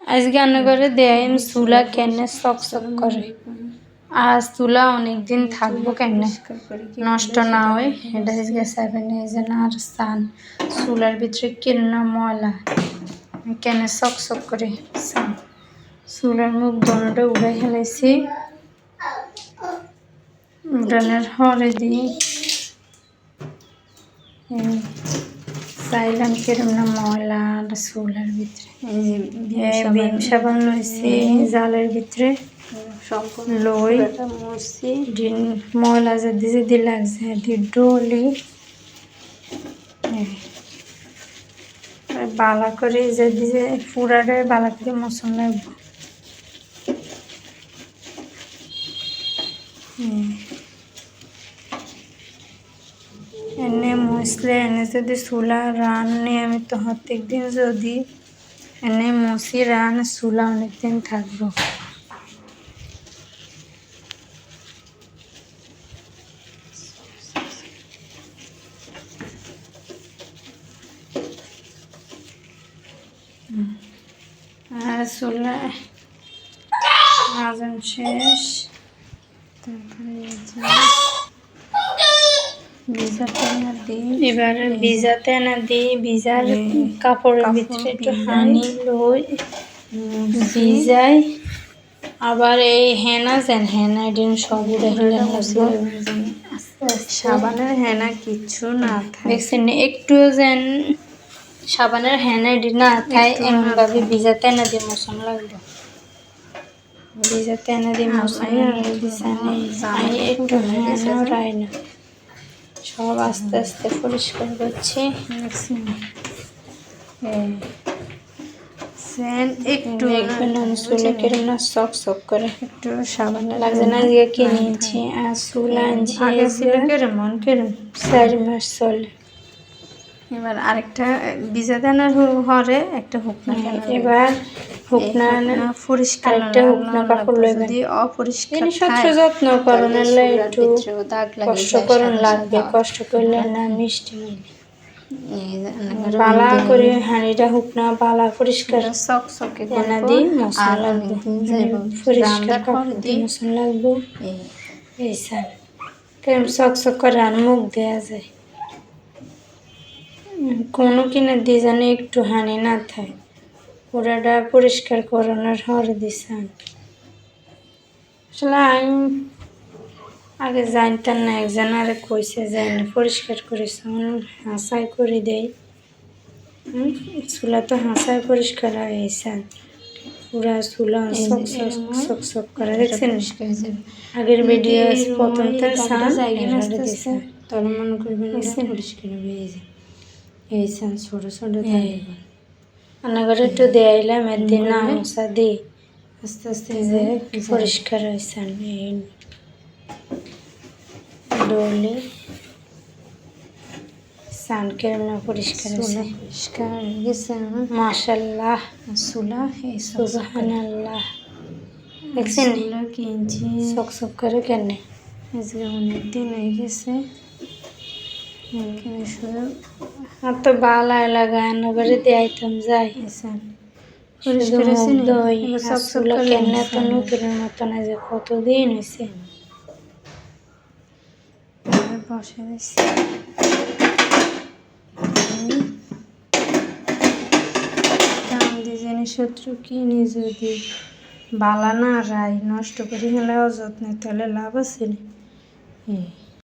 আজকে রান্না করে দেয় চুলা কেনে চকচক করে। আজ চুলা অনেকদিন থাকবো কেনে নষ্ট না হয় এটা আজকে সেভেন আর সান চুলার ভিতরে কিনা ময়লা কেনে চকচক করে সান চুলার মুখ দোনোটা উড়াই ফেলাইছি। উড়ানোর হরে দিই চাইলাম কিরম না ময়লা চুলার ভিতরে বিম সাবান লইছি জালের ভিতরে লই মরছি ময়লা যদি যদি লাগছে ডলি বালা করে যদি পুরাটাই বালা করে মশন লাগবো। এনে মশলে এনে যদি চুলা রান নিয়মিত প্রত্যেক দিন যদি এনে মশি রান চুলা অনেকদিন থাকবো। আর চুলা আজান শেষ এবার ভিজাতে না দিই ভিজার কাপড়ের ভিতরে একটু হানি লই ভিজাই। আবার এই হেনা যেন হেনা দিন সব উড়ে সাবানের হেনা কিচ্ছু না দেখছেন একটু যেন সাবানের হেনা দিন না খাই এমনভাবে ভিজাতে না দিয়ে মশন লাগবে। ভিজাতে না দিয়ে মশন একটু হেনা রায় না সব আস্তে আস্তে পরিষ্কার করছি। একটু চুলে কিরম না চক চক করে একটু সাবান লাগছে না দিয়ে কিনে আনছি আর চুল আনছি কেমন 4 মাস চলে। এবার আরেকটা ভিজা দানার হরে একটা হুকনা এবার হুকনা পরিষ্কার একটা হুকনা কাপড় লইবেন অপরিষ্কার সবসময় যত্ন করুন একটু কষ্ট করুন লাগবে কষ্ট করলে না মিষ্টি বালা করে হাঁড়িটা হুকনা বালা পরিষ্কার চকচকে দানা দিই মশলা পরিষ্কার কাপড় দিয়ে মশলা লাগবো এই সার কেমন চকচক করে আর মুখ দেওয়া যায় কোনো কিনা দিয়ে যেন একটু হানি না থাকে পুরাটা পরিষ্কার করানোর হরে দিছান। আসলে আমি আগে জানতাম না একজন আরে কইছে যাই না পরিষ্কার করেছ হাসাই করে দেয় চুলা তো হাসায় পরিষ্কার হয়েছে পুরা চুলা চকচক করে দেখছেন আগের ভিডিও প্রথম তখন মনে করবেন পরিষ্কার হয়ে যায় এই সান ছোট ছোট রান্নাঘরে একটু দেয়াইলাম একদিন না মশা দিই আস্তে আস্তে যে পরিষ্কার হয়েছে ডলি সান কেমন পরিষ্কার পরিষ্কার গেছে মাশাআল্লাহ চুলা এই সুবহানাল্লাহ দেখছেন কিনছি চকচক করে কেন আজকে অনেকদিন হয়ে গেছে শুধু আর তো বালা লাগায় নগরে দেয়াইতাম যাই পরিষ্কার দই চকচক কেন তো নতুনের মতন আজ কতদিন হয়েছে বসে দিচ্ছি জিনিসপত্র কিনে যদি বালা না রায় নষ্ট করে হলে অযত্নে তাহলে লাভ আছে।